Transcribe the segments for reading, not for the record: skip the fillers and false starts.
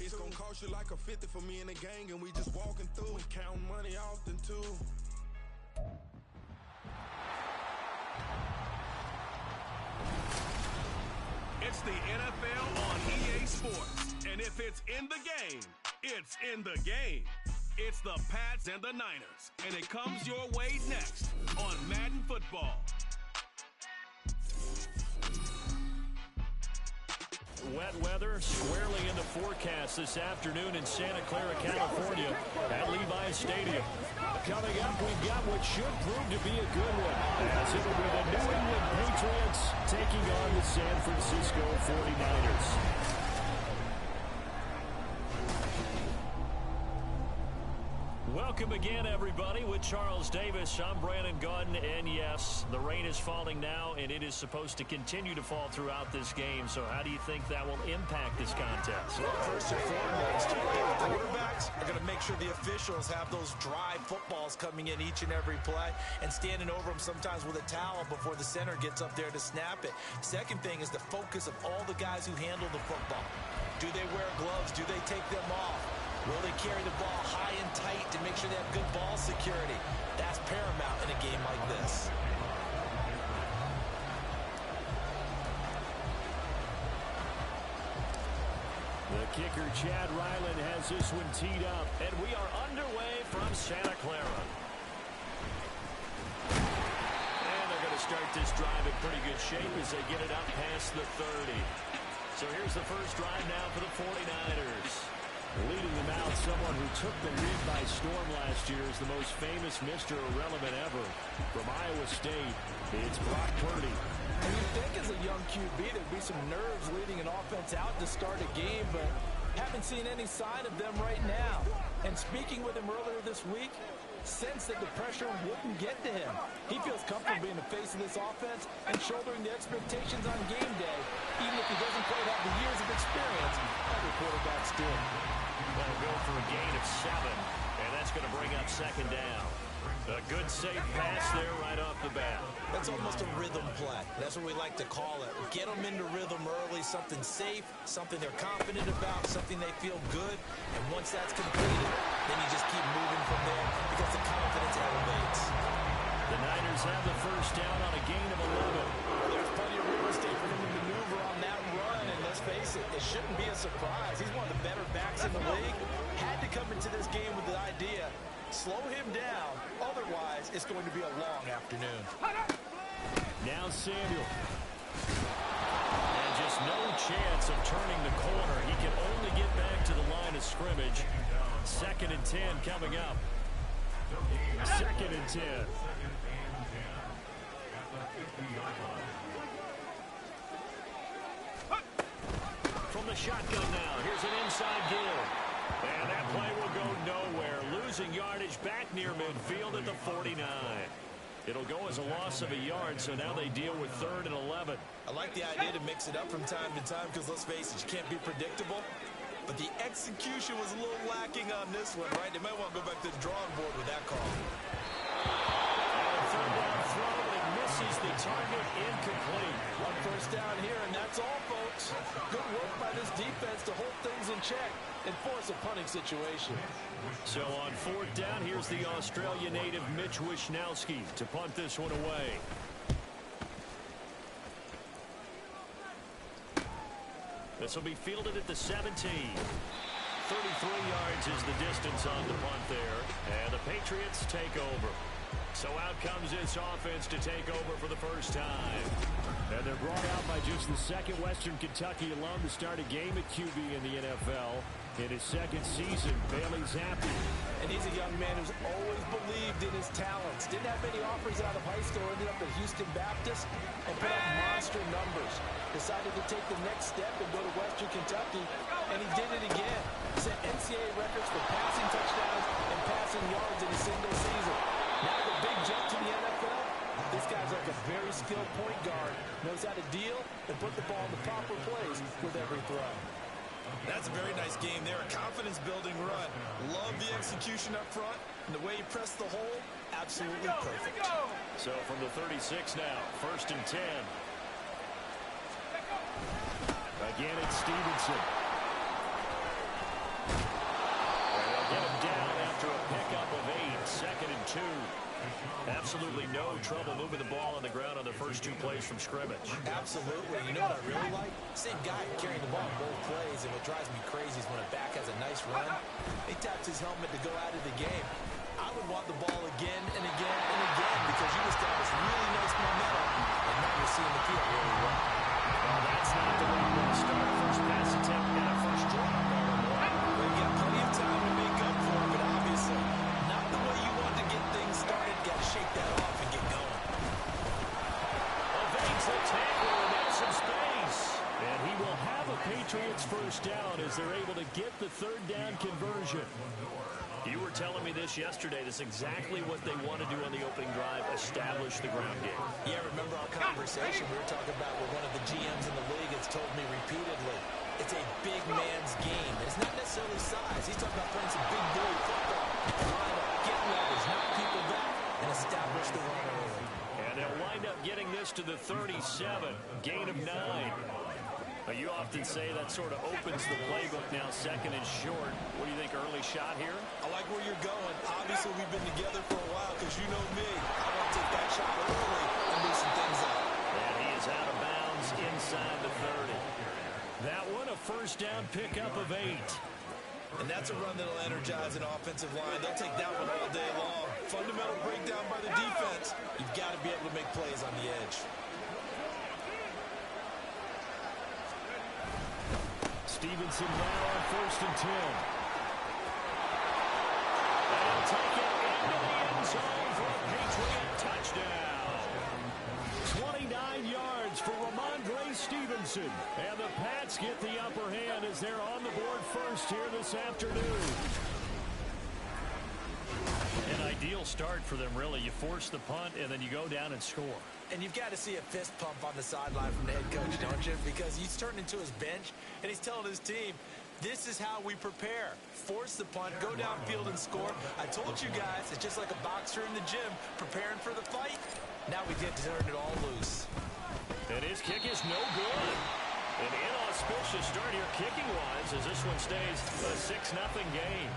It's gonna cost you like a 50 for me and the gang, and we just walking through and counting money often too. It's the NFL on EA Sports, and if it's in the game, it's in the game. It's the Pats and the Niners, and it comes your way next on Madden Football. Wet weather squarely in the forecast this afternoon in Santa Clara, California at Levi's Stadium. Coming up, we've got what should prove to be a good one, as it will be the New England Patriots taking on the San Francisco 49ers. Welcome again, everybody, with Charles Davis. I'm Brandon Gaudin, and yes, the rain is falling now, and it is supposed to continue to fall throughout this game. So how do you think that will impact this contest? Well, first and foremost, the quarterbacks are going to make sure the officials have those dry footballs coming in each and every play and standing over them sometimes with a towel before the center gets up there to snap it. Second thing is the focus of all the guys who handle the football. Do they wear gloves? Do they take them off? Will they carry the ball high and tight to make sure they have good ball security? That's paramount in a game like this. The kicker, Chad Ryland, has this one teed up, and we are underway from Santa Clara. And they're going to start this drive in pretty good shape as they get it up past the 30. So here's the first drive now for the 49ers. Leading them out, someone who took the league by storm last year is the most famous Mr. Irrelevant ever. From Iowa State, it's Brock Purdy. And you'd think as a young QB there'd be some nerves leading an offense out to start a game, but haven't seen any sign of them right now. And speaking with him earlier this week, sensed that the pressure wouldn't get to him. He feels comfortable being the face of this offense and shouldering the expectations on game day, even if he doesn't quite have the years of experience other quarterbacks do. They'll go for a gain of 7, and that's going to bring up second down. A good, safe pass there right off the bat. That's almost a rhythm play. That's what we like to call it. Get them into rhythm early, something safe, something they're confident about, something they feel good. And once that's completed, then you just keep moving from there because the confidence elevates. The Niners have the first down on a gain of 11. There's plenty of real estate for him to maneuver on that run, and let's face it, it shouldn't be a surprise. He's one of the better backs in the league. Had to come into this game with the idea, slow him down, otherwise it's going to be a long afternoon. Now Samuel. And just no chance of turning the corner. He can only get back to the line of scrimmage. 2nd and 10 coming up. 2nd and 10. From the shotgun now, here's an inside give. And that play will go nowhere. Losing yardage back near midfield at the 49. It'll go as a loss of a yard, so now they deal with 3rd and 11. I like the idea to mix it up from time to time because, let's face it, you can't be predictable. But the execution was a little lacking on this one, right? They might want to go back to the drawing board with that call. Third down throw, but it misses the target, incomplete. One first down here, and that's all, folks. Good work by this defense to hold things in check and force a punting situation. So on 4th down, here's the Australia native Mitch Wishnowsky to punt this one away. This will be fielded at the 17. 33 yards is the distance on the punt there, and the Patriots take over. So out comes this offense to take over for the first time. And they're brought out by just the 2nd Western Kentucky alum to start a game at QB in the NFL. In his 2nd season, Bailey's happy. And he's a young man who's always believed in his talents. Didn't have many offers out of high school, ended up at Houston Baptist and put up monster numbers. Decided to take the next step and go to Western Kentucky, and he did it again. Set NCAA records for passing touchdowns and passing yards in a single season. Now the big jump to the NFL. This guy's like a very skilled point guard. Knows how to deal and put the ball in the proper place with every throw. That's a very nice game there. A confidence-building run. Love the execution up front. And the way he pressed the hole, absolutely perfect. So from the 36 now, 1st and 10. Again, it's Stevenson. absolutely no trouble moving the ball on the ground on the first 2 plays from scrimmage. Absolutely. You know what I really like? Same guy carrying the ball both plays, and what drives me crazy is when a back has a nice run, he taps his helmet to go out of the game. I would want the ball again and again and again because you establish really nice momentum, and now you're seeing the field really well. Well, that's not the way you want to start. First pass attempt and a first drop. Well, you got plenty of time to make up for it, but obviously not the way you want to get things started. Got to shake that off and get going. Evades the tackle, and there's some space. And he will have a Patriots first down as they're able to get the third down conversion. You were telling me this yesterday. This is exactly what they want to do on the opening drive, establish the ground game. Yeah, remember our conversation we were talking about with one of the GMs in the league has told me repeatedly, it's a big man's game. It's not necessarily size. He's talking about playing some big boy football. Line up, get leverage, knock people back, and establish the run early. And they'll wind up getting this to the 37, gain of 9. You often say that sort of opens the playbook now, second and short. What do you think, early shot here? I like where you're going. Obviously, we've been together for a while because you know me. I want to take that shot early and loosen things up. And he is out of bounds inside the 30. That one, a first down pickup of 8. And that's a run that'll energize an offensive line. They'll take that one all day long. Fundamental breakdown by the defense. You've got to be able to make plays on the edge. Stevenson now on first and 10. And take it into the end zone for a Patriot touchdown. 29 yards for Ramondre Stevenson. And the Pats get the upper hand as they're on the board first here this afternoon. An ideal start for them, really. You force the punt, and then you go down and score. And you've got to see a fist pump on the sideline from the head coach, don't you? Because he's turned into his bench, and he's telling his team, this is how we prepare. Force the punt, go downfield and score. I told you guys, it's just like a boxer in the gym preparing for the fight. Now we get to turn it all loose. And his kick is no good. An inauspicious start here kicking-wise as this one stays a 6-0 game.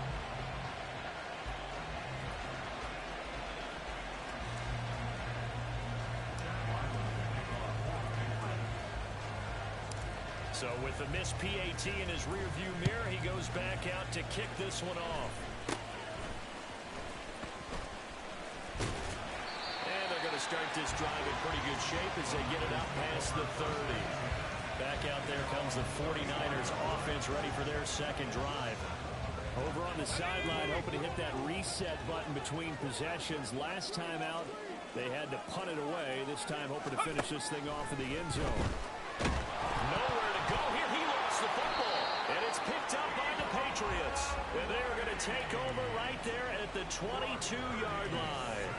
So with the missed PAT in his rearview mirror, he goes back out to kick this one off. And they're going to start this drive in pretty good shape as they get it out past the 30. Back out there comes the 49ers offense ready for their second drive. Over on the sideline, hoping to hit that reset button between possessions. Last time out, they had to punt it away. This time hoping to finish this thing off in the end zone. Nowhere to go here. He lost the football. And it's picked up by the Patriots. And they're going to take over right there at the 22-yard line.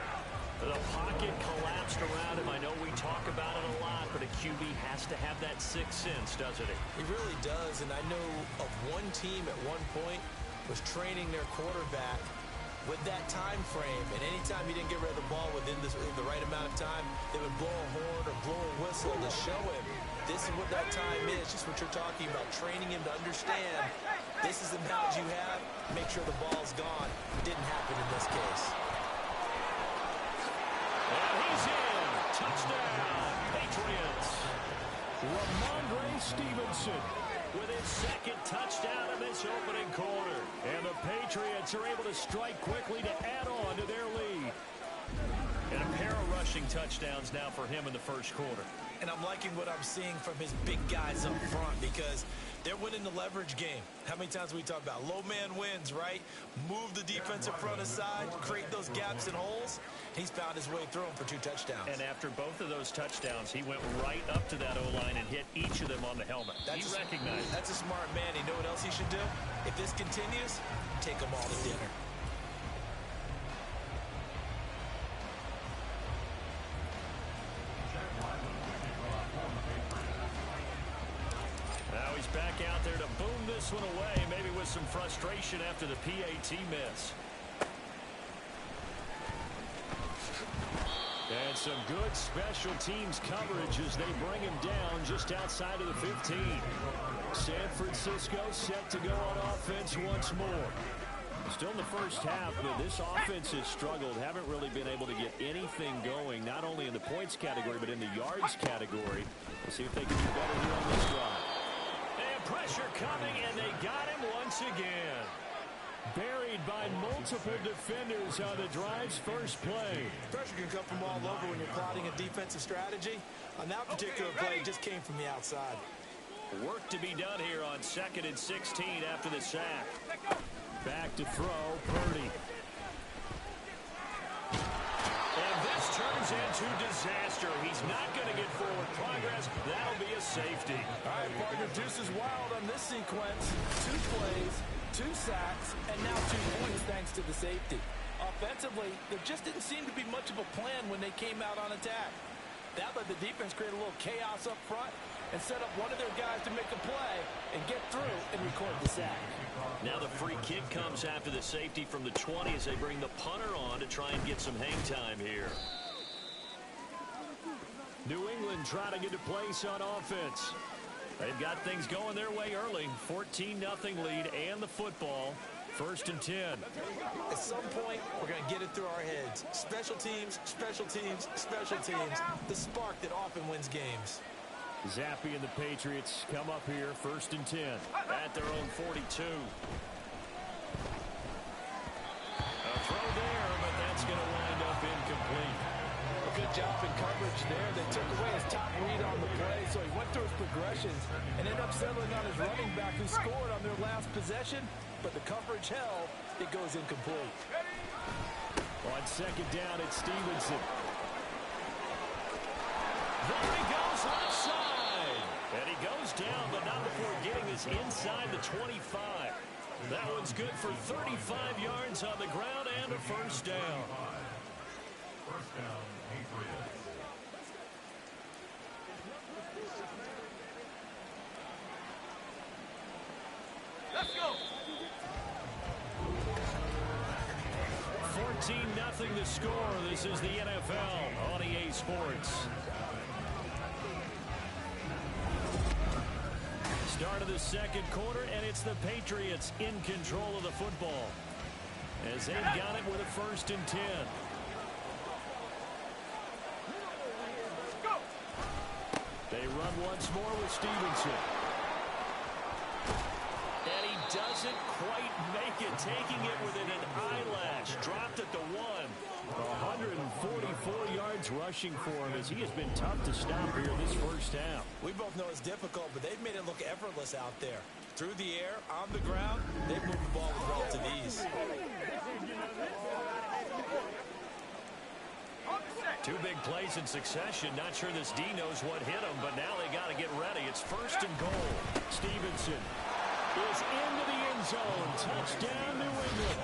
The pocket collapsed around him. I know we talk about it a lot, but a QB has to have that sixth sense, doesn't he? He really does. And I know of one team at one point was training their quarterback with that time frame, and anytime he didn't get rid of the ball within the right amount of time, they would blow a horn or blow a whistle to show him this is what that time is, just what you're talking about, training him to understand this is the amount you have, make sure the ball's gone. Didn't happen in this case. And he's in. Touchdown, Patriots. Ramondre Stevenson with his second touchdown in this opening quarter. And the Patriots are able to strike quickly to add on to their lead. And a pair of rushing touchdowns now for him in the first quarter. And I'm liking what I'm seeing from his big guys up front because they're winning the leverage game. How many times we talk about low man wins, right? Move the defensive front aside, create those gaps and holes. He's found his way through them for 2 touchdowns. And after both of those touchdowns, he went right up to that O-line and hit each of them on the helmet. He recognized. That's a smart man. You know what else he should do? If this continues, take them all to dinner. Now he's back out there to boom this one away, maybe with some frustration after the PAT miss. And some good special teams coverage as they bring him down just outside of the 15. San Francisco set to go on offense once more. Still in the first half, but this offense has struggled. Haven't really been able to get anything going, not only in the points category, but in the yards category. We'll see if they can do better here on this drive. And pressure coming, and they got him once again. Buried by multiple defenders on the drive's first play. Pressure can come from all over when you're plotting a defensive strategy. On that particular play, it just came from the outside. Work to be done here on 2nd and 16 after the sack. Back to throw, Purdy. And this turns into disaster. He's not going to get forward progress. That'll be a safety. All right, partner, deuce is wild on this sequence. 2 plays, 2 sacks, and now 2 points thanks to the safety. Offensively, there just didn't seem to be much of a plan when they came out on attack. That let the defense create a little chaos up front and set up one of their guys to make a play and get through and record the sack. Now the free kick comes after the safety from the 20 as they bring the punter on to try and get some hang time here. New England trying to get a place on offense. They've got things going their way early. 14-0 lead and the football. 1st and 10. At some point, we're going to get it through our heads. Special teams, special teams, special teams. The spark that often wins games. Zappe and the Patriots come up here, 1st and 10. At their own 42. A throw there, but that's going to wind up incomplete. A good job in coverage there. They took away his top read on the play, so he went through his progressions and ended up settling on his running back who scored on their last possession, but the coverage held. It goes incomplete. On 2nd down, it's Stevenson. There he goes, left side. And he goes down, but not before getting us inside the 25. That one's good for 35 yards on the ground and a 1st down. First down, Patriots. Let's go. 14-0 the score. This is the NFL on EA Sports. Start of the 2nd quarter, and it's the Patriots in control of the football as they've got it with a 1st and 10. They run once more with Stevenson. And he doesn't quite make it, taking it within an eyelash. Dropped at the 1. 144 yards rushing for him as he has been tough to stop here this first half. We both know it's difficult, but they've made it look effortless out there. Through the air, on the ground, they've moved the ball with relative ease. 2 big plays in succession. Not sure this D knows what hit him, but now they got to get ready. It's 1st and goal. Stevenson is into the end zone. Touchdown, New England.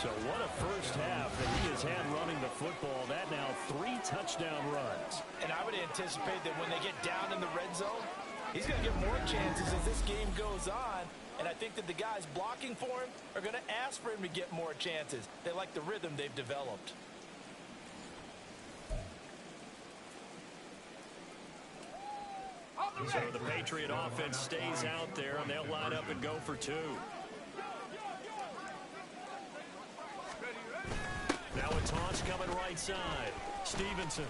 So what a first half that he has had running the football. That now 3 touchdown runs. And I would anticipate that when they get down in the red zone, he's going to get more chances as this game goes on. And I think that the guys blocking for him are going to ask for him to get more chances. They like the rhythm they've developed. So the Patriot offense stays out there, and they'll line up and go for 2. Now a toss coming right side. Stevenson.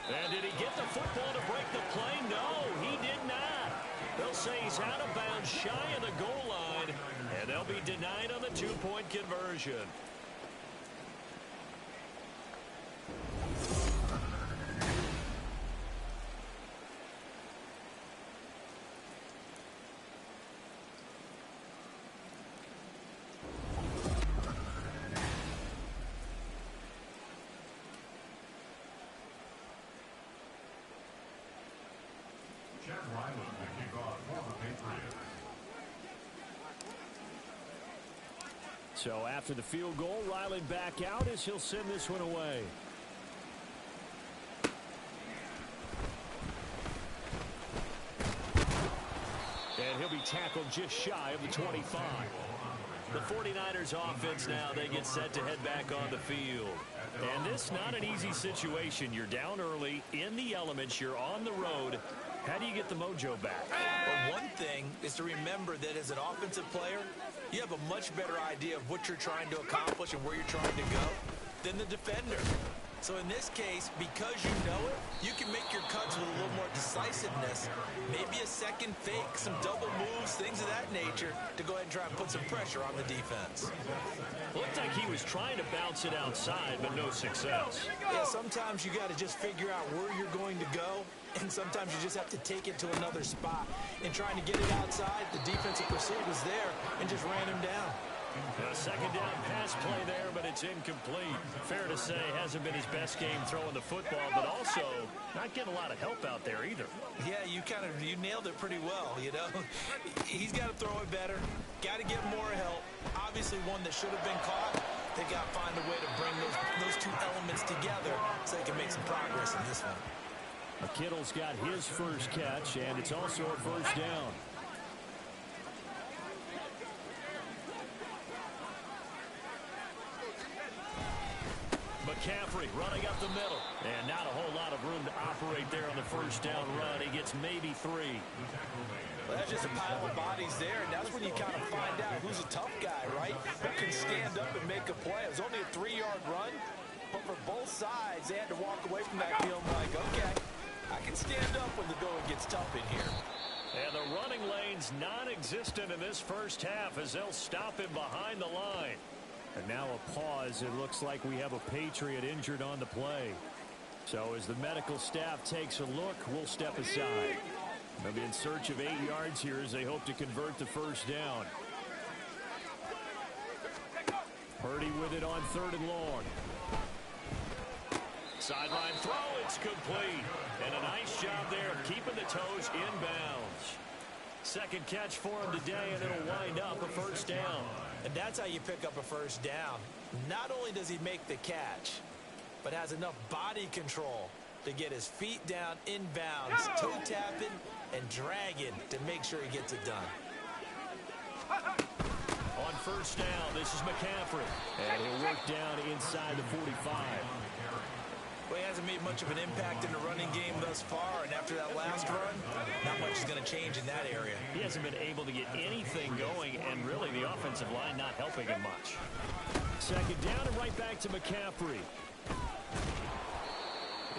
And did he get the football to break the play? No, he did not. They'll say he's out of bounds, shy of the goal line, and they'll be denied on the 2-point conversion. So after the field goal, Riley back out as he'll send this one away. And he'll be tackled just shy of the 25. The 49ers offense now, they get set to head back on the field. And this not an easy situation. You're down early, in the elements, you're on the road, How do you get the mojo back? Well, one thing is to remember that as an offensive player, you have a much better idea of what you're trying to accomplish and where you're trying to go than the defender. So in this case, because you know it, you can make your cuts with a little more decisiveness, maybe a second fake, some double moves, things of that nature, to go ahead and try and put some pressure on the defense. Looked like he was trying to bounce it outside, but no success. Yeah, sometimes you got to just figure out where you're going to go, and sometimes you just have to take it to another spot. In trying to get it outside, the defensive pursuit was there and just ran him down. A second down pass play there, but it's incomplete. Fair to say, hasn't been his best game throwing the football, but also not getting a lot of help out there either. Yeah, you nailed it pretty well, you know. He's got to throw it better, got to get more help. Obviously one that should have been caught. They got to find a way to bring those two elements together so they can make some progress in this one. Kittle's got his first catch, and it's also a first down. McCaffrey running up the middle. And not a whole lot of room to operate there on the first down run. He gets maybe 3. Well, that's just a pile of bodies there, and that's when you kind of find out who's a tough guy, right? Who can stand up and make a play. It was only a 3-yard run, but for both sides, they had to walk away from that feeling like, okay, I can stand up when the going gets tough in here. And the running lane's non-existent in this first half as they'll stop him behind the line. And now a pause. It looks like we have a Patriot injured on the play. So as the medical staff takes a look, we'll step aside. They'll be in search of 8 yards here as they hope to convert the first down. Purdy with it on 3rd and long. Sideline throw, it's complete. And a nice job there of keeping the toes inbounds. Second catch for him today, and it'll wind up a first down. And that's how you pick up a first down. Not only does he make the catch, but has enough body control to get his feet down inbounds, toe tapping and dragging to make sure he gets it done. On first down, this is McCaffrey. And he'll work down inside the 45. Well, he hasn't made much of an impact in the running game thus far, and after that last run, not much is going to change in that area. He hasn't been able to get anything going, and really the offensive line not helping him much. Second down and right back to McCaffrey.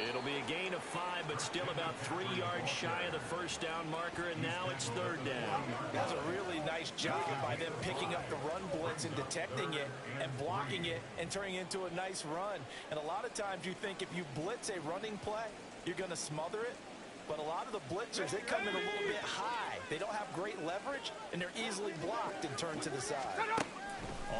It'll be a gain of 5, but still about 3 yards shy of the first down marker, and now it's 3rd down. That's a really nice job by them picking up the run blitz and detecting it and blocking it and turning it into a nice run. And a lot of times you think if you blitz a running play, you're going to smother it. But a lot of the blitzers, they come in a little bit high. They don't have great leverage, and they're easily blocked and turned to the side.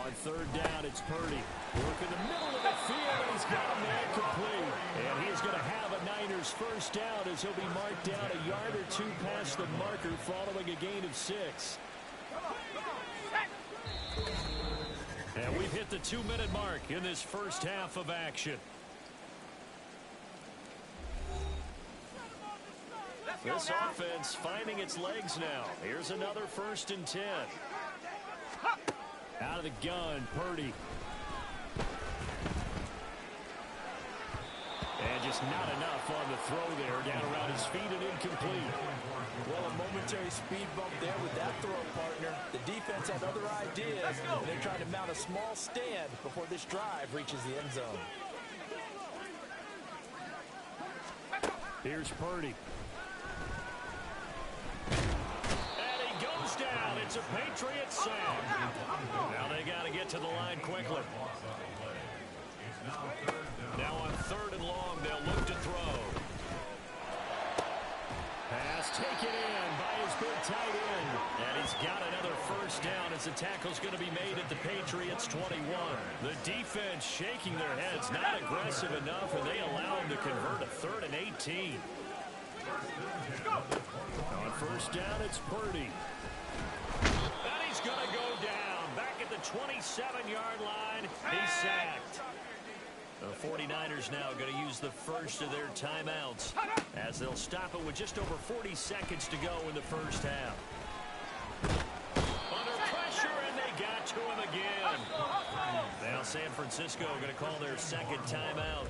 On 3rd down, it's Purdy. Work in the middle of the field, and he's got a man complete. And he's going to have a Niners first down as he'll be marked down a yard or 2 past the marker following a gain of 6. And we've hit the 2-minute mark in this first half of action. This offense finding its legs now. Here's another 1st and 10. Out of the gun, Purdy. And just not enough on the throw there. Down around his feet and incomplete. Well, a momentary speed bump there with that throw, partner. The defense had other ideas, and they're trying to mount a small stand before this drive reaches the end zone. Here's Purdy. Down. It's a Patriot sack. Now they got to get to the line quickly. Now on 3rd and long, they'll look to throw. Pass taken in by his big tight end. And he's got another first down as the tackle's going to be made at the Patriots 21. The defense shaking their heads, not aggressive enough, and they allow him to convert a 3rd and 18. On first down, it's Purdy. And he's going to go down. Back at the 27-yard line. He's sacked. The 49ers now going to use the first of their timeouts as they'll stop it with just over 40 seconds to go in the first half. Under pressure, and they got to him again. Now San Francisco going to call their second timeout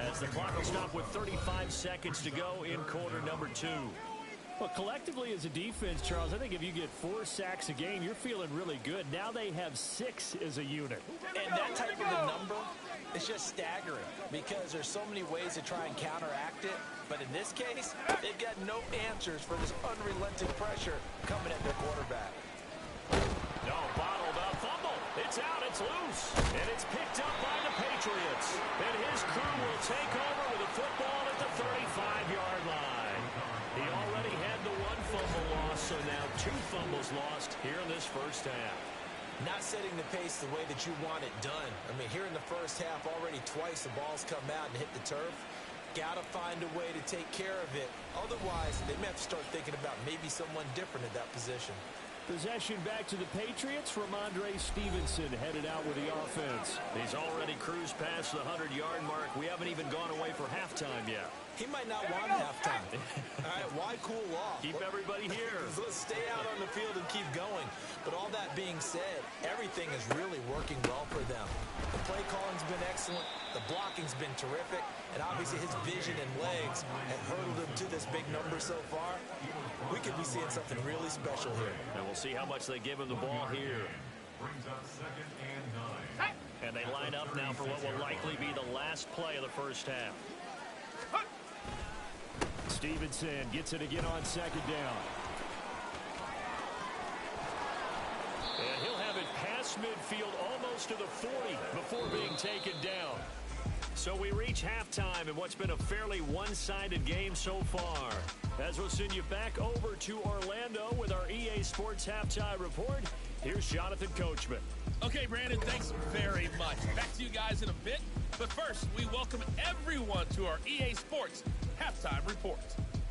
as the clock will stop with 35 seconds to go in quarter number 2. Well, collectively as a defense, Charles, I think if you get 4 sacks a game, you're feeling really good. Now they have 6 as a unit. And that type of a number is just staggering because there's so many ways to try and counteract it. But in this case, they've got no answers for this unrelenting pressure coming at their quarterback. No, bottled up fumble. It's out, it's loose. And it's picked up by the Patriots. And his crew will take over with a football at the 35-yard line. He already had the 1 fumble loss, so now 2 fumbles lost here in this first half. Not setting the pace the way that you want it done. I mean, here in the first half, already twice the ball's come out and hit the turf. Got to find a way to take care of it. Otherwise, they may have to start thinking about maybe someone different at that position. Possession back to the Patriots. Ramondre Stevenson headed out with the offense. He's already cruised past the 100-yard mark. We haven't even gone away for halftime yet. He might not want halftime. All right, why cool off? Keep everybody here. Let's stay out on the field and keep going. But all that being said, everything is really working well for them. The play calling's been excellent. The blocking's been terrific. And obviously his vision and legs have hurdled him to this big number so far. We could be seeing something really special here. And we'll see how much they give him the ball here. Brings up 2nd and 9. And they line up now for what will likely be the last play of the first half. Stevenson gets it again on 2nd down. And he'll have it past midfield almost to the 40 before being taken down. So we reach halftime in what's been a fairly one-sided game so far. As we'll send you back over to Orlando with our EA Sports Halftime Report, here's Jonathan Coachman. Okay, Brandon, thanks very much. Back to you guys in a bit. But first, we welcome everyone to our EA Sports Halftime Report.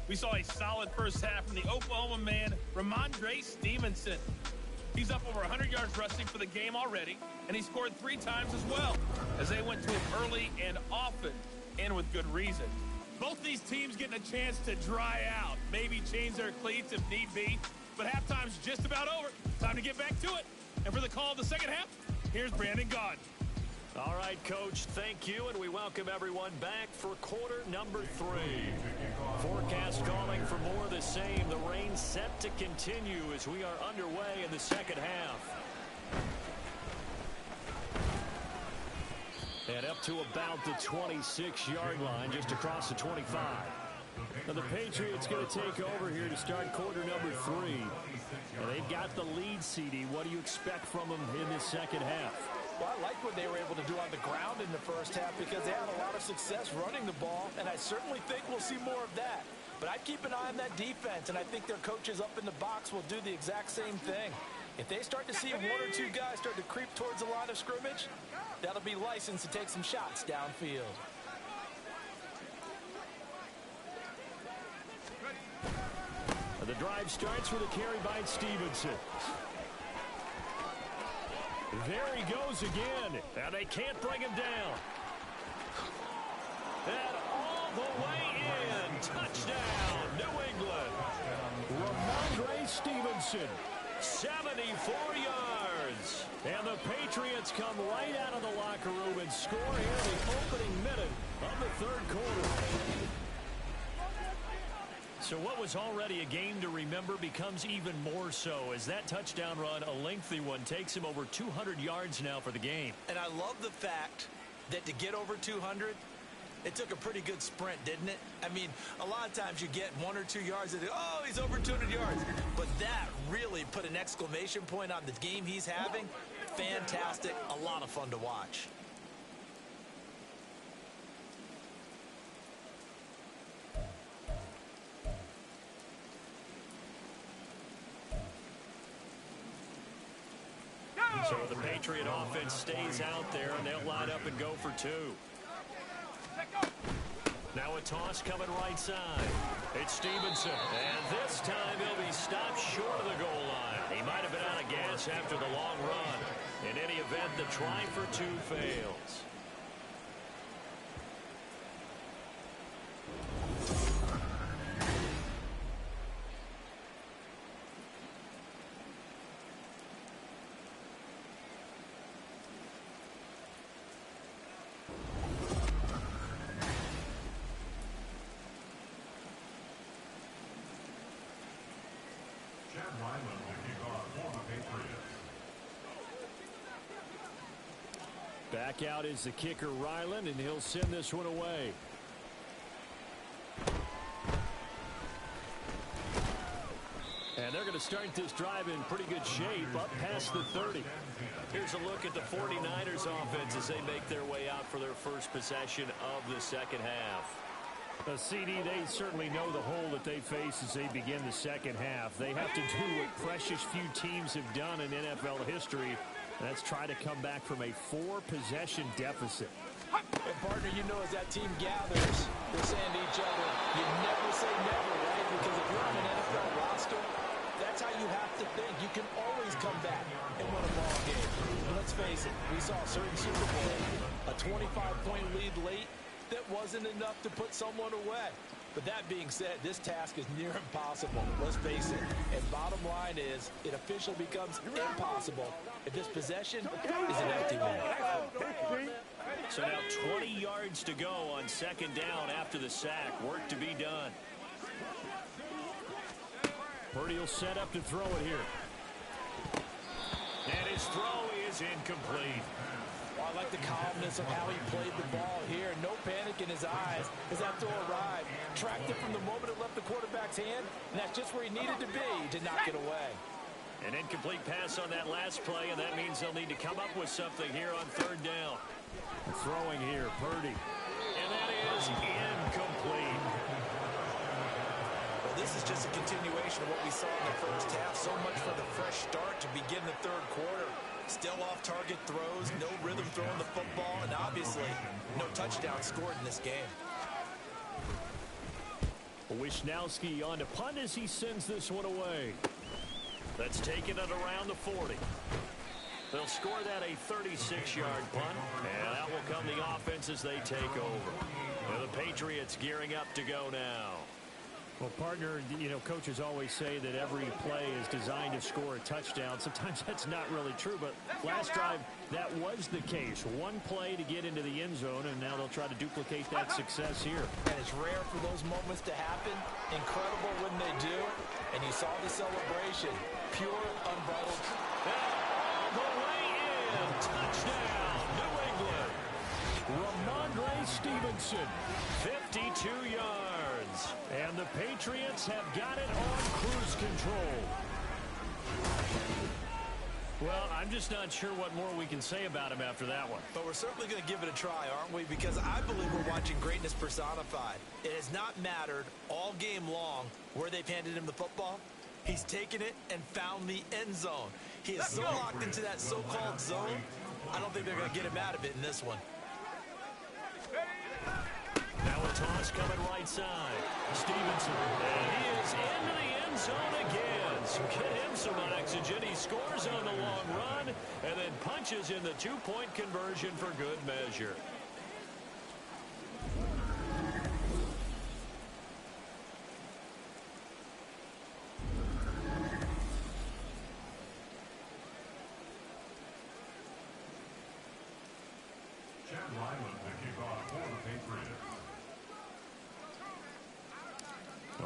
We saw a solid first half from the Oklahoma man, Ramondre Stevenson. He's up over 100 yards rushing for the game already, and he scored 3 times as well, as they went to him early and often, and with good reason. Both these teams getting a chance to dry out, maybe change their cleats if need be, but halftime's just about over. Time to get back to it. And for the call of the second half, here's Brandon Gaudin. All right, Coach, thank you, and we welcome everyone back for quarter number 3. Forecast calling for more of the same. The rain set to continue as we are underway in the second half. And up to about the 26-yard line, just across the 25. Now the Patriots going to take over here to start quarter number 3. And they've got the lead, CD. What do you expect from them in this second half? Well, I like what they were able to do on the ground in the first half because they had a lot of success running the ball, and I certainly think we'll see more of that. But I'd keep an eye on that defense, and I think their coaches up in the box will do the exact same thing. If they start to see 1 or 2 guys start to creep towards the line of scrimmage, that'll be licensed to take some shots downfield. The drive starts with a carry by Stevenson. There he goes again, and they can't bring him down. And all the way in, touchdown, New England. Ramondre Stevenson, 74 yards. And the Patriots come right out of the locker room and score here in the opening minute of the 3rd quarter. So what was already a game to remember becomes even more so as that touchdown run, a lengthy one, takes him over 200 yards now for the game. And I love the fact that to get over 200, it took a pretty good sprint, didn't it? I mean, a lot of times you get 1 or 2 yards and, oh, he's over 200 yards. But that really put an exclamation point on the game he's having. Fantastic. A lot of fun to watch. So the Patriot offense stays out there, and they'll line up and go for 2. Now a toss coming right side. It's Stevenson. And this time he'll be stopped short of the goal line. He might have been out of gas after the long run. In any event, the try for 2 fails. Back out is the kicker, Ryland, and he'll send this one away. And they're going to start this drive in pretty good shape, up past the 30. Here's a look at the 49ers offense as they make their way out for their first possession of the second half. CD, they certainly know the hole that they face as they begin the second half. They have to do what precious few teams have done in NFL history. That's try to come back from a 4-possession deficit. And partner, you know, as that team gathers, they're saying to each other, you never say never, right? Because if you're on an NFL roster, that's how you have to think. You can always come back and win a ball game. But let's face it, we saw a certain Super Bowl, a 25-point lead late that wasn't enough to put someone away. But that being said, this task is near impossible. Let's face it. And bottom line is, it officially becomes impossible if this possession is an empty one. So now 20 yards to go on second down after the sack. Work to be done. Purdy will set up to throw it here. And his throw is incomplete. Well, I like the calmness of how he played the ball here. No panic in his eyes as that throw arrived. Tracked it from the moment it left the quarterback's hand, and that's just where he needed to be to knock it away. An incomplete pass on that last play, and that means they'll need to come up with something here on third down. Throwing here, Purdy. And that is incomplete. Well, this is just a continuation of what we saw in the first half. So much for the fresh start to begin the third quarter. Still off-target throws, no rhythm throwing the football, and obviously no touchdown scored in this game. Wisnowski on to punt as he sends this one away. That's taken it around the 40. They'll score that a 36-yard punt, and out will come the offense as they take over. Well, the Patriots gearing up to go now. Well, partner, you know, coaches always say that every play is designed to score a touchdown. Sometimes that's not really true, but last drive, that was the case. One play to get into the end zone, and now they'll try to duplicate that success here. And it's rare for those moments to happen. Incredible when they do. And you saw the celebration. Pure, unbridled. All the way in. Touchdown, New England. Ramondre Stevenson, 52 yards. And the Patriots have got it on cruise control. Well, I'm just not sure what more we can say about him after that one. But we're certainly going to give it a try, aren't we? Because I believe we're watching greatness personified. It has not mattered all game long where they've handed him the football. He's taken it and found the end zone. He is so locked into that so-called zone, I don't think they're going to get him out of it in this one. Now a toss coming right side. Stevenson. And he is into the end zone again. So get him some oxygen. He scores on the long run and then punches in the two-point conversion for good measure.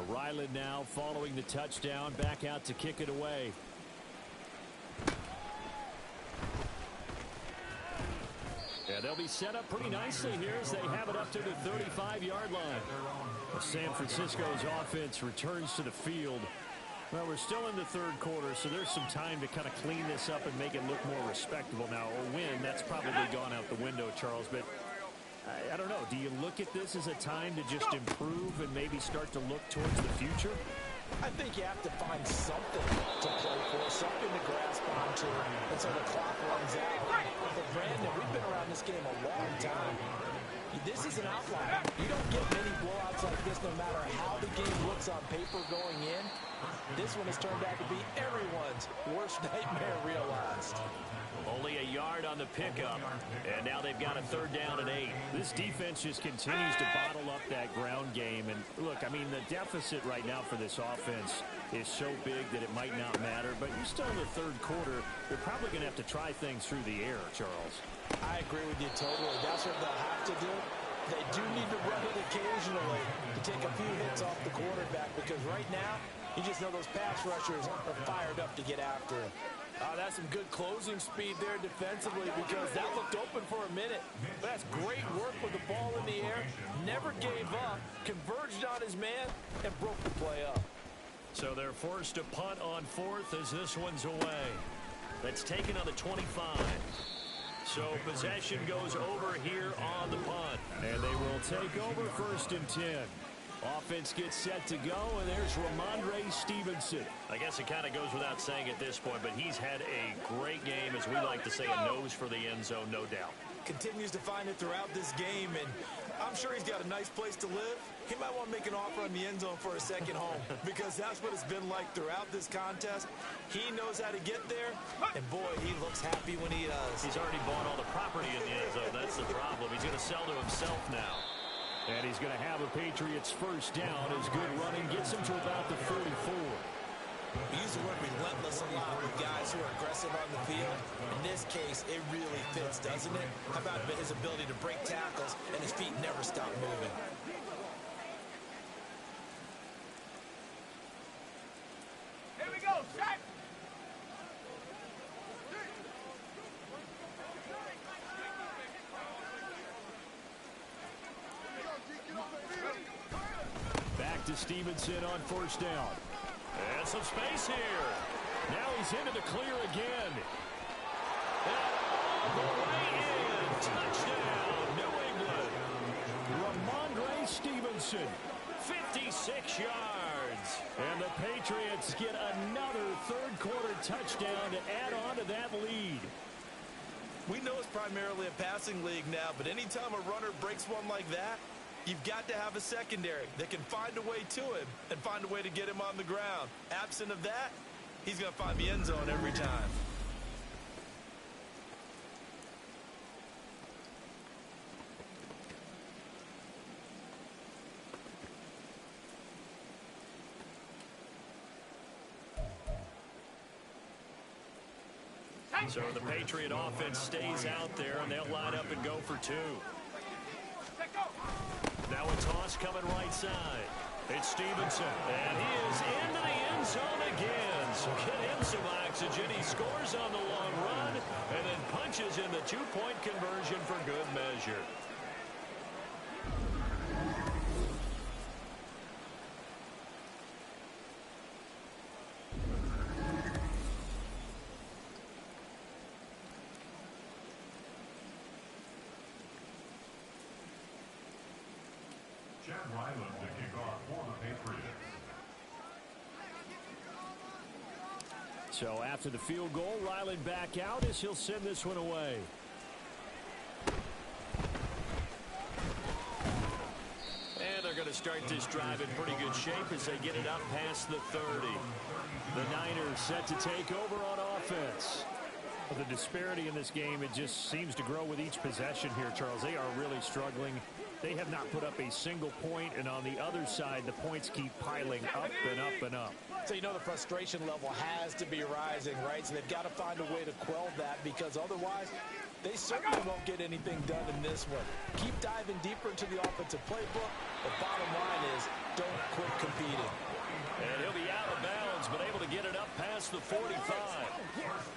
Ryland now following the touchdown, back out to kick it away. Yeah, they'll be set up pretty nicely here as they have it up to the 35-yard line. San Francisco's offense returns to the field. Well, we're still in the third quarter, so there's some time to kind of clean this up and make it look more respectable. Now, a win, that's probably gone out the window, Charles, but I don't know. Do you look at this as a time to just improve and maybe start to look towards the future? I think you have to find something to play for, something to grasp onto until the clock runs out. But Brandon, we've been around this game a long time. This is an outlier. You don't get many blowouts like this no matter how the game looks on paper going in. This one has turned out to be everyone's worst nightmare realized. Only a yard on the pickup, and now they've got a third down and 8. This defense just continues to bottle up that ground game. And look, I mean, the deficit right now for this offense is so big that it might not matter. But you're still in the third quarter. They're probably going to have to try things through the air, Charles. I agree with you totally. That's what they'll have to do. They do need to run it occasionally to take a few hits off the quarterback, because right now, you just know those pass rushers are fired up to get after it. That's some good closing speed there defensively because that looked open for a minute. But that's great work with the ball in the air. Never gave up, converged on his man, and broke the play up. So they're forced to punt on fourth as this one's away. That's taken on the 25. So possession goes over here on the punt. And they will take over 1st and 10. Offense gets set to go, and there's Ramondre Stevenson. I guess it kind of goes without saying at this point, but he's had a great game, as we like to say, a nose for the end zone, no doubt. Continues to find it throughout this game, and I'm sure he's got a nice place to live. He might want to make an offer on the end zone for a second home because that's what it's been like throughout this contest. He knows how to get there, and boy, he looks happy when he does. He's already bought all the property in the end zone. That's the problem. He's going to sell to himself now. And he's going to have a Patriots first down as good running gets him to about the 44. We use the word relentless a lot with guys who are aggressive on the field. In this case, it really fits, doesn't it? How about his ability to break tackles and his feet never stop moving? Here we go, set! Back to Stevenson on first down. And some space here. Now he's into the clear again. And all the way in. Touchdown, New England. Ramondre Stevenson. 56 yards. And the Patriots get another third-quarter touchdown to add on to that lead. We know it's primarily a passing league now, but anytime a runner breaks one like that, you've got to have a secondary that can find a way to him and find a way to get him on the ground. Absent of that, he's going to find the end zone every time. So the Patriot offense stays out there, and they'll line up and go for two. Now a toss coming right side. It's Stevenson, and he is into the end zone again. So get him some oxygen. He scores on the long run and then punches in the two-point conversion for good measure. Ryland to kick off for the Patriots. So after the field goal, Ryland back out as he'll send this one away. And they're going to start this drive in pretty good shape as they get it up past the 30. The Niners set to take over on offense. The disparity in this game, it just seems to grow with each possession here, Charles. They are really struggling. They have not put up a single point, and on the other side, the points keep piling up and up and up. So you know the frustration level has to be rising, right? So they've got to find a way to quell that because otherwise they certainly won't get anything done in this one. Keep diving deeper into the offensive playbook. The bottom line is don't quit competing. And he'll be out of bounds, but able to get it up past the 45.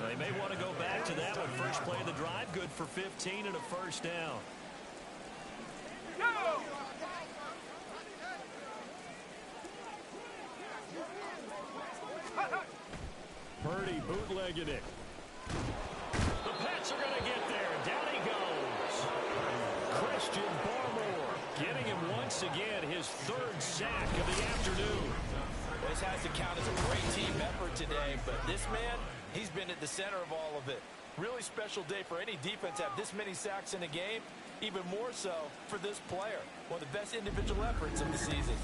They may want to go back to that one. First play of the drive, good for 15 and a first down. Purdy bootlegging it. The Pats are going to get there. Down he goes. Christian Barmore Getting him once again, his third sack of the afternoon. This has to count as a great team effort today, but this man, he's been at the center of all of it. Really special day for any defense to have this many sacks in a game, even more so for this player. One of the best individual efforts of the season.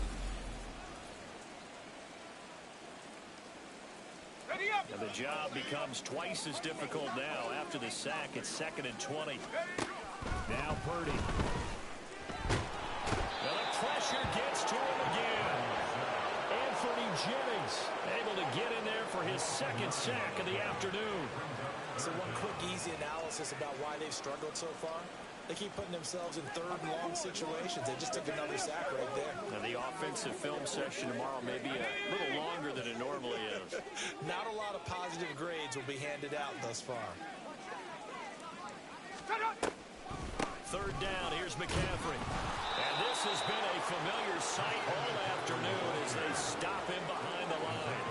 And the job becomes twice as difficult now. After the sack, it's 2nd and 20. Now Purdy. Well, the pressure gets to him again. Anthony Jennings Able to get in there for his second sack of the afternoon. So one quick, easy analysis about why they've struggled so far. They keep putting themselves in third and long situations. They just took another sack right there. Now the offensive film session tomorrow may be a little longer than it normally is. Not a lot of positive grades will be handed out thus far. Third down, here's McCaffrey. And this has been a familiar sight all afternoon as they stop him behind the line.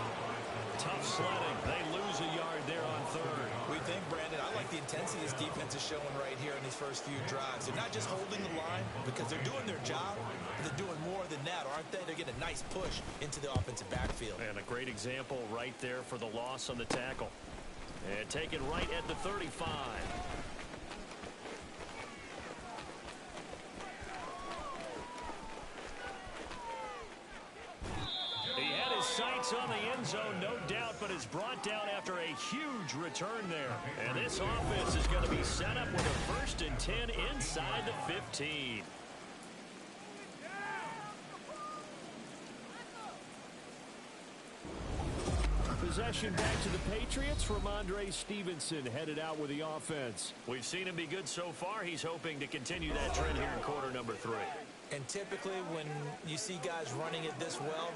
Tough sledding. They lose a yard there on third. We think, Brandon, I like the intensity this defense is showing right here in these first few drives. They're not just holding the line because they're doing their job, but they're doing more than that, aren't they? They're getting a nice push into the offensive backfield. And a great example right there for the loss on the tackle. And take it right at the 35. Sights on the end zone, no doubt, but it's brought down after a huge return there. And this offense is going to be set up with a 1st and 10 inside the 15. Possession back to the Patriots. Ramondre Stevenson headed out with the offense. We've seen him be good so far. He's hoping to continue that trend here in quarter number 3. And typically when you see guys running it this well,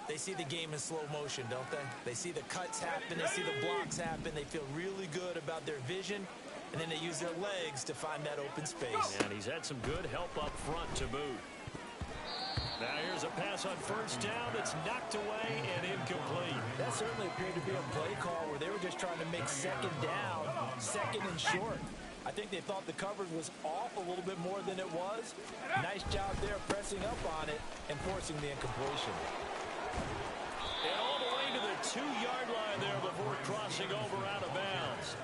they see the game in slow motion, don't they? They see the cuts happen, they see the blocks happen, they feel really good about their vision, and then they use their legs to find that open space. And he's had some good help up front to boot. Now here's a pass on first down that's knocked away and incomplete. That certainly appeared to be a play call where they were just trying to make second down, second and short. I think they thought the coverage was off a little bit more than it was. Nice job there pressing up on it and forcing the incompletion. And all the way to the 2-yard line there before crossing over out of bounds.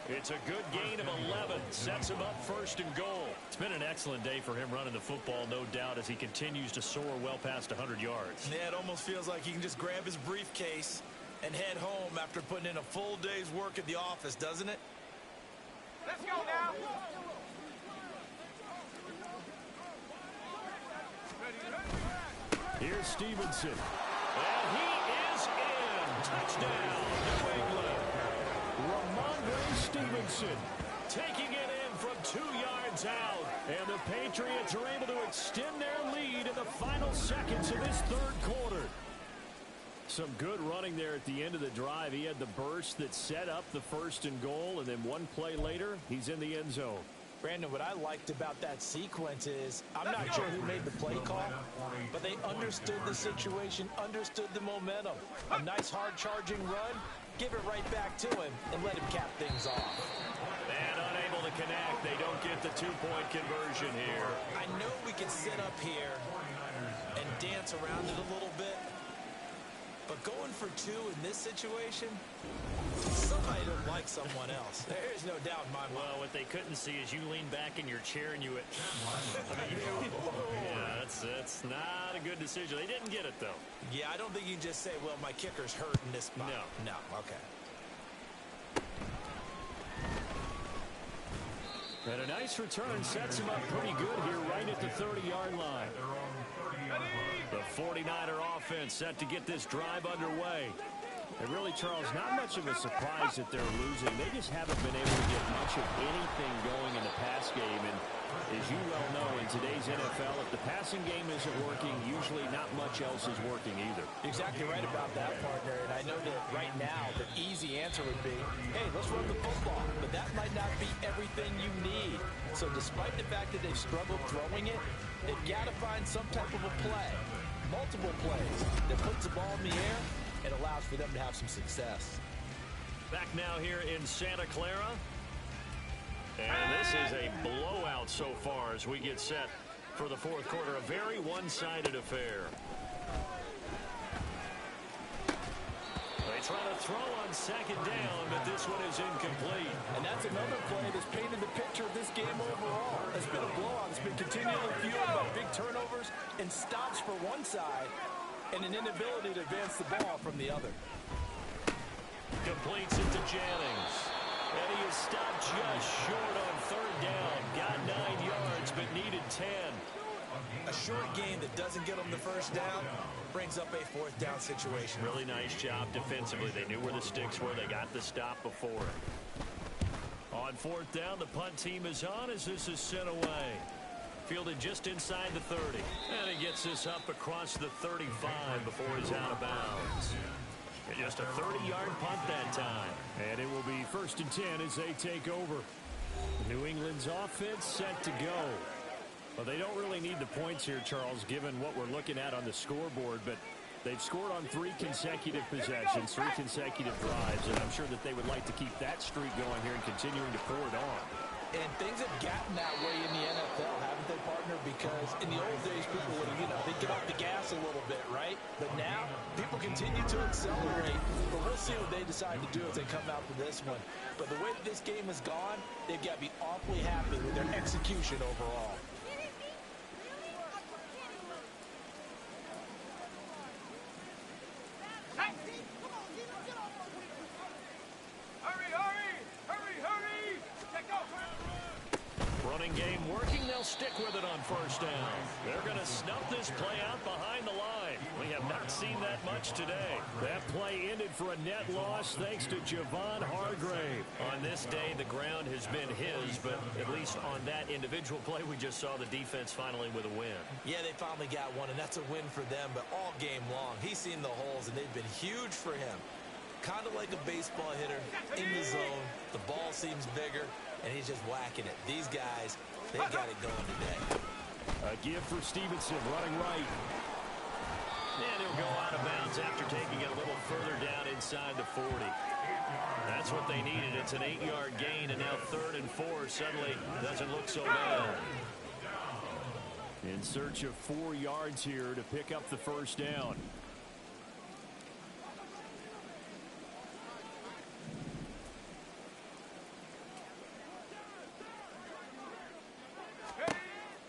It's a good gain of 11. Sets him up 1st and goal. It's been an excellent day for him running the football, no doubt, as he continues to soar well past 100 yards. Yeah, it almost feels like he can just grab his briefcase and head home after putting in a full day's work at the office, doesn't it? Let's go now. Here's Stevenson. And he is in. Touchdown, New England. Ramondre Stevenson taking it in from 2 yards out. And the Patriots are able to extend their lead in the final seconds of this 3rd quarter. Some good running there at the end of the drive. He had the burst that set up the 1st and goal, and then one play later, he's in the end zone. Brandon, what I liked about that sequence is, I'm not sure who made the play call, but they understood the situation, understood the momentum. A nice hard-charging run, give it right back to him, and let him cap things off. And unable to connect. They don't get the 2-point conversion here. I know we can sit up here and dance around it a little bit, but going for 2 in this situation, somebody don't like someone else. There's no doubt in my mind. Well, what they couldn't see is you lean back in your chair and you went, yeah, that's not a good decision. They didn't get it, though. Yeah, I don't think you can just say, well, my kicker's hurt in this spot. No, okay. And a nice return sets him up pretty good here right at the 30-yard line. The 49er offense set to get this drive underway. And really, Charles, not much of a surprise that they're losing. They just haven't been able to get much of anything going in the pass game. And as you well know, in today's NFL, if the passing game isn't working, usually not much else is working either. Exactly right about that, partner. And I know that right now the easy answer would be, hey, let's run the football. But that might not be everything you need. So despite the fact that they've struggled throwing it, they've got to find some type of a play, multiple plays, that puts the ball in the air and allows for them to have some success. Back now here in Santa Clara. And this is a blowout so far as we get set for the 4th quarter. A very one-sided affair. They try to throw on 2nd down, but this one is incomplete. And that's another play that's painted the picture of this game overall. It's been a blowout. It's been continually fueled by big turnovers and stops for one side and an inability to advance the ball from the other. Completes it to Jennings. And he is stopped just short on 3rd down. Got 9 yards, but needed 10. A short gain that doesn't get them the 1st down brings up a 4th down situation. Really nice job defensively. They knew where the sticks were. They got the stop before it. On fourth down, the punt team is on as this is sent away. Fielded just inside the 30. And he gets this up across the 35 before he's out of bounds. And just a 30-yard punt that time. And it will be 1st and 10 as they take over. New England's offense set to go. Well, they don't really need the points here, Charles, given what we're looking at on the scoreboard, but they've scored on 3 consecutive possessions, 3 consecutive drives, and I'm sure that they would like to keep that streak going here and continuing to pour it on. And things have gotten that way in the NFL, haven't they, partner? Because in the old days, people would, they'd get off the gas a little bit, right? But now, people continue to accelerate. But we'll see what they decide to do as they come out for this one. But the way that this game has gone, they've got to be awfully happy with their execution overall. Game working, they'll stick with it on 1st down. They're going to snuff this play out behind the line. We have not seen that much today. That play ended for a net loss thanks to Javon Hargrave. On this day, the ground has been his, but at least on that individual play, we just saw the defense finally with a win. Yeah, they finally got one, and that's a win for them, but all game long, he's seen the holes, and they've been huge for him. Kind of like a baseball hitter in the zone. The ball seems bigger, and he's just whacking it. These guys, they got it going today. A give for Stevenson, running right. And he'll go out of bounds after taking it a little further down inside the 40. That's what they needed. It's an 8-yard gain, and now 3rd and 4 suddenly doesn't look so bad. In search of 4 yards here to pick up the 1st down.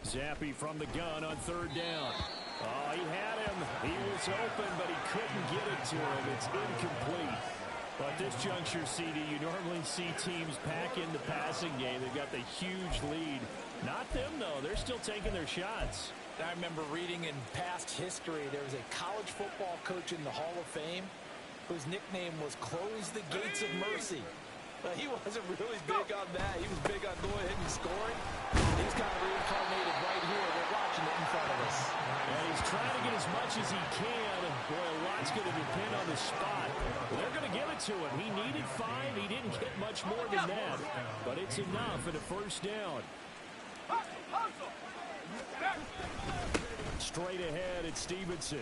Zappi from the gun on 3rd down. Oh, he had him. He was open, but he couldn't get it to him. It's incomplete. But this juncture, CD, you normally see teams pack in the passing game. They've got the huge lead. Not them, though. They're still taking their shots. I remember reading in past history, there was a college football coach in the Hall of Fame whose nickname was Close the Gates of Mercy. But he wasn't really big on that. He was big on going ahead and scoring. He's kind of reincarnated right here. We're watching it in front of us. And he's trying to get as much as he can. Boy, a lot's going to depend on the spot. They're going to give it to him. He needed 5. He didn't get much more than that. But it's enough at a 1st down. Straight ahead, it's Stevenson.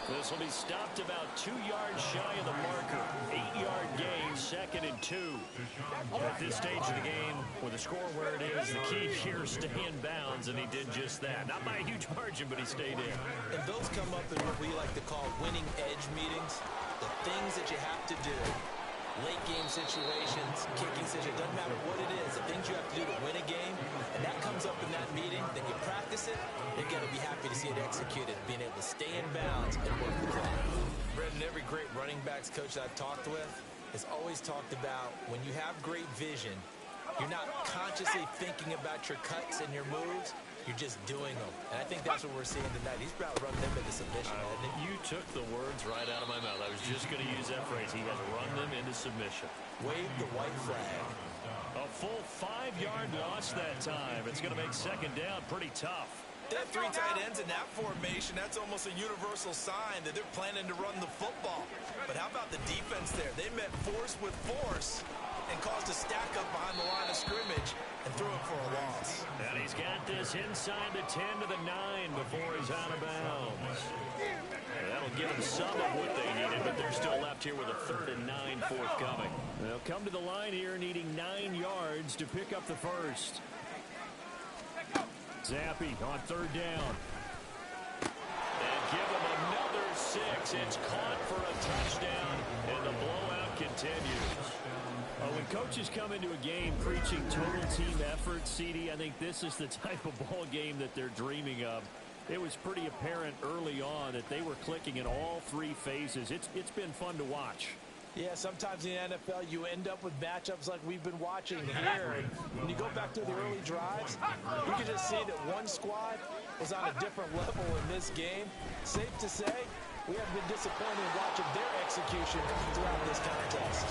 This will be stopped about 2 yards shy of the marker. 8-yard gain, 2nd and 2. At this stage of the game, with the score where it is, the key here is stay in bounds, and he did just that. Not by a huge margin, but he stayed in. And those come up in what we like to call winning edge meetings. The things that you have to do. Late game situations, kicking situations, doesn't matter what it is. The things you have to do to win a game, and that comes up in that meeting, then you practice it, you're going to be happy to see it executed, being able to stay in bounds and work the clock. Brendan, every great running backs coach that I've talked with has always talked about when you have great vision, you're not consciously thinking about your cuts and your moves, you're just doing them. And I think that's what we're seeing tonight. He's probably run them into submission, hasn't he? You took the words right out of my mouth. I was just going to use that phrase. He has run them into submission. Wave the white flag. A full 5-yard loss that time. It's going to make 2nd down pretty tough. They have 3 tight ends in that formation. That's almost a universal sign that they're planning to run the football. But how about the defense there? They met force with force and caused a stack up behind the line of scrimmage and threw it for a loss. And he's got this inside the 10 to the 9 before he's out of bounds. That'll give them some of what they needed, but they're still left here with a 3rd and 9 forthcoming. They'll come to the line here needing 9 yards to pick up the 1st. Zappi on 3rd down. And give them another 6. It's caught for a touchdown, and the blowout continues. When coaches come into a game preaching total team effort, CD, I think this is the type of ball game that they're dreaming of. It was pretty apparent early on that they were clicking in all 3 phases. It's been fun to watch. Yeah, sometimes in the NFL you end up with matchups like we've been watching here. And when you go back to the early drives, you can just see that one squad was on a different level in this game. Safe to say, we have been disappointed in watching their execution throughout this contest.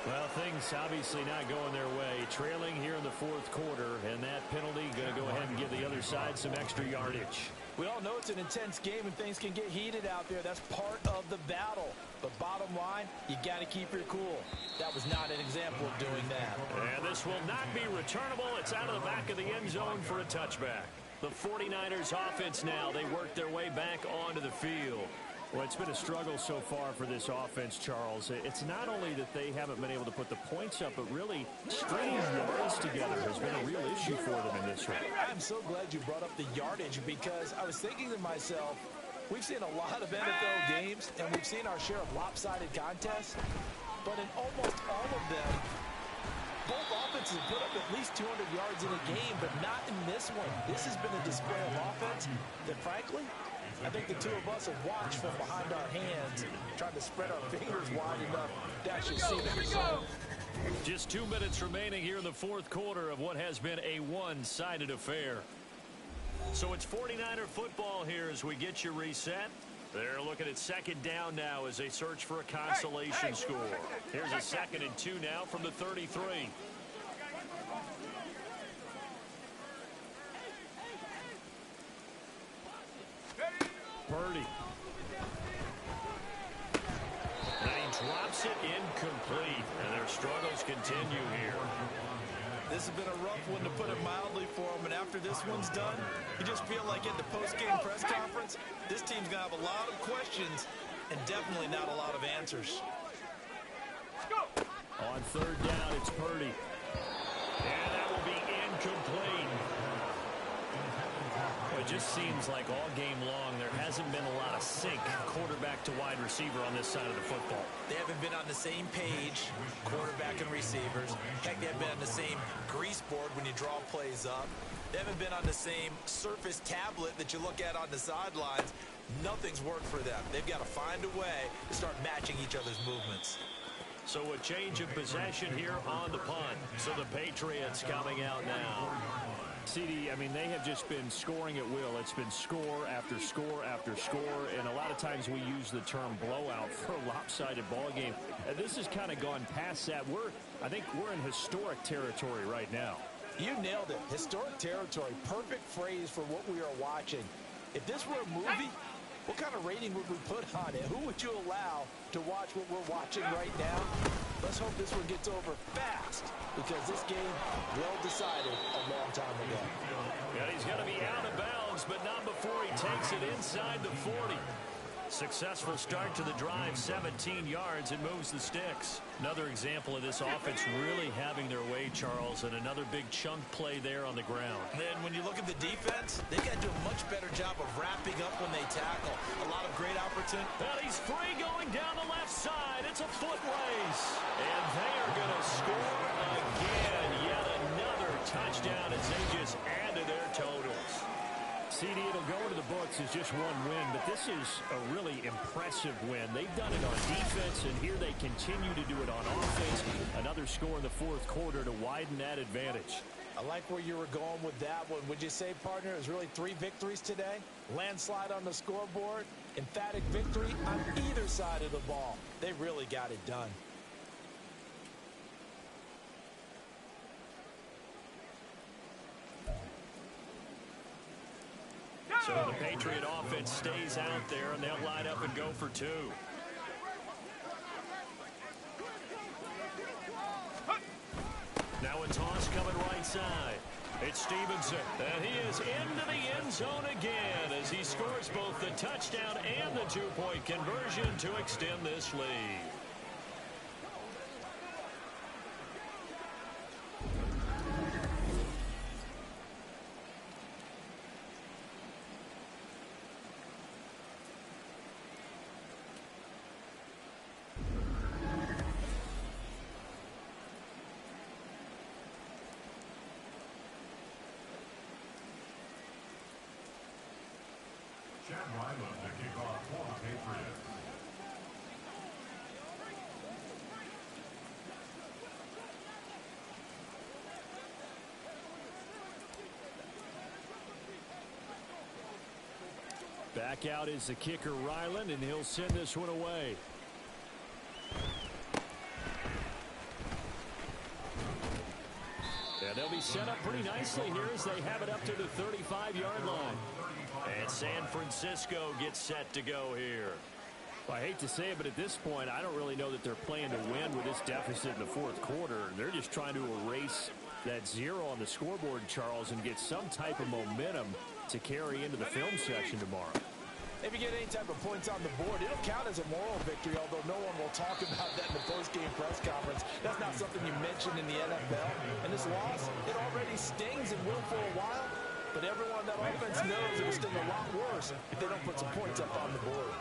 Well, things obviously not going their way. Trailing here in the fourth quarter, and that penalty going to go ahead and give the other side some extra yardage. We all know it's an intense game and things can get heated out there. That's part of the battle. But bottom line, you got to keep your cool. That was not an example of doing that. And this will not be returnable. It's out of the back of the end zone for a touchback. The 49ers offense now, they work their way back onto the field. Well, it's been a struggle so far for this offense, Charles. It's not only that they haven't been able to put the points up, but really stringing yards together has been a real issue for them in this one. I'm so glad you brought up the yardage because I was thinking to myself, we've seen a lot of NFL games and we've seen our share of lopsided contests, but in almost all of them, both offenses have put up at least 200 yards in a game, but not in this one. This has been a display of offense that, frankly, I think the two of us have watched from behind our hands, trying to spread our fingers wide enough to actually see the result. Just 2 minutes remaining here in the fourth quarter of what has been a one-sided affair. So it's 49er football here as we get you reset. They're looking at second down now as they search for a consolation score. Here's a 2nd and 2 now from the 33. Purdy. And he drops it incomplete. And their struggles continue here. This has been a rough one, to put it mildly, for them. And after this one's done, you just feel like at the post-game press conference, this team's going to have a lot of questions and definitely not a lot of answers. On third down, it's Purdy. And that will be incomplete. It just seems like all game long there hasn't been a lot of sync quarterback to wide receiver on this side of the football. They haven't been on the same page, quarterback and receivers. Heck, they haven't been on the same grease board when you draw plays up. They haven't been on the same Surface tablet that you look at on the sidelines. Nothing's worked for them. They've got to find a way to start matching each other's movements. So a change of possession here on the punt. So the Patriots coming out now. CD, I mean, they have just been scoring at will. It's been score after score after score, and a lot of times we use the term blowout for a lopsided ball game. And this has kind of gone past that. I think we're in historic territory right now. You nailed it. Historic territory. Perfect phrase for what we are watching. If this were a movie, what kind of rating would we put on it? Who would you allow to watch what we're watching right now? Let's hope this one gets over fast, because this game well decided a long time ago. Yeah, he's going to be out of bounds, but not before he takes it inside the 40. Successful start to the drive, 17 yards, and moves the sticks. Another example of this offense really having their way, Charles, and another big chunk play there on the ground. And then when you look at the defense, they got to do a much better job of wrapping up when they tackle. A lot of great opportunity. And he's free going down the left side. It's a foot race. And they are going to score again. Yet another touchdown as they just add to their totals. CD, it'll go into the books as just one win, but this is a really impressive win. They've done it on defense, and here they continue to do it on offense. Another score in the fourth quarter to widen that advantage. I like where you were going with that one. Would you say, partner, it was really 3 victories today? Landslide on the scoreboard, emphatic victory on either side of the ball. They really got it done. So the Patriot offense stays out there, and they'll line up and go for 2. Now a toss coming right side. It's Stevenson, and he is into the end zone again as he scores both the touchdown and the 2-point conversion to extend this lead. To kick off for the Patriots. Back out is the kicker, Ryland, and he'll send this one away. And they'll be set up pretty nicely here as they have it up to the 35-yard line. And San Francisco gets set to go here. Well, I hate to say it, but at this point, I don't really know that they're playing to win with this deficit in the fourth quarter. They're just trying to erase that 0 on the scoreboard, Charles, and get some type of momentum to carry into the film session tomorrow. If you get any type of points on the board, it'll count as a moral victory, although no one will talk about that in the post-game press conference. That's not something you mentioned in the NFL. And this loss, it already stings and will for a while, but everyone on that offense knows it'll sting a lot worse if they don't put some points up on the board.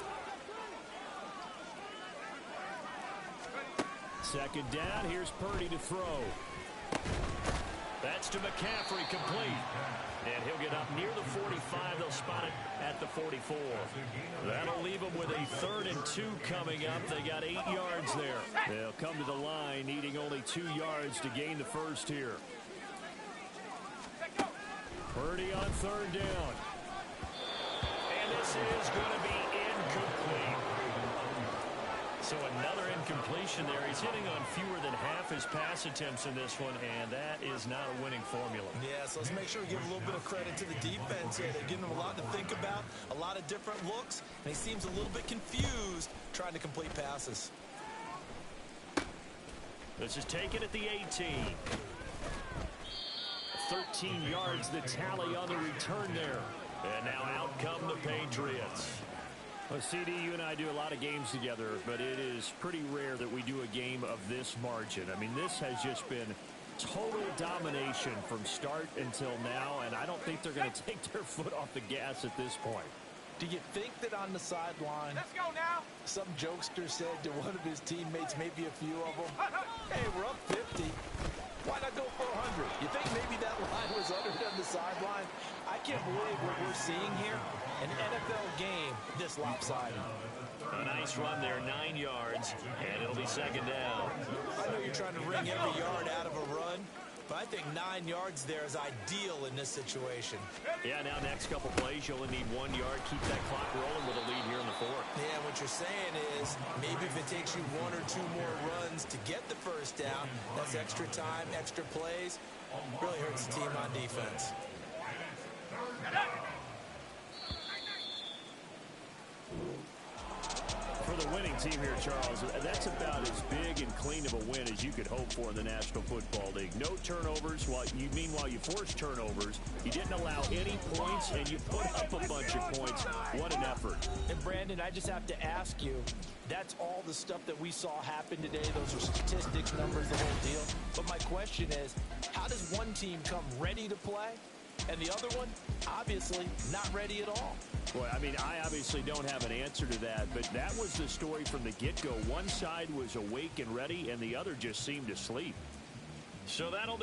Second down, here's Purdy to throw. That's to McCaffrey, complete. And he'll get up near the 45. They'll spot it at the 44. That'll leave them with a 3rd and 2 coming up. They got 8 yards there. They'll come to the line, needing only 2 yards to gain the first here. Purdy on 3rd down. And this is going to be incomplete. So another incompletion there. He's hitting on fewer than half his pass attempts in this one, and that is not a winning formula. Yeah, so let's make sure we give a little bit of credit to the defense here. They're giving him a lot to think about, a lot of different looks, and he seems a little bit confused trying to complete passes. This is taken at the 18. 13 yards, the tally on the return there. And now out come the Patriots. Well, CD, you and I do a lot of games together, but it is pretty rare that we do a game of this margin. I mean, this has just been total domination from start until now, and I don't think they're going to take their foot off the gas at this point. Do you think that on the sideline, Let's go now. some jokester said to one of his teammates, maybe a few of them, hey, we're up 50. Why not go for 100? You think maybe that line was uttered on the sideline? I can't believe what we're seeing here. An NFL game this lopsided. A nice run there, 9 yards, and it'll be second down. I know you're trying to wring every yard out of a run, but I think 9 yards there is ideal in this situation. Yeah, now next couple plays, you'll only need 1 yard. Keep that clock rolling with a lead here in the fourth. Yeah, what you're saying is maybe if it takes you 1 or 2 more runs to get the first down, that's extra time, extra plays. Really hurts the team on defense. For the winning team here, Charles, that's about as big and clean of a win as you could hope for in the National Football League. No turnovers. Meanwhile, you forced turnovers. You didn't allow any points, and you put up a bunch of points. What an effort. And, Brandon, I just have to ask you, that's all the stuff that we saw happen today. Those are statistics, numbers, the whole deal. But my question is, how does one team come ready to play, and the other one, obviously, not ready at all? Boy, I mean, I obviously don't have an answer to that, but that was the story from the get-go. One side was awake and ready, and the other just seemed asleep. So that'll do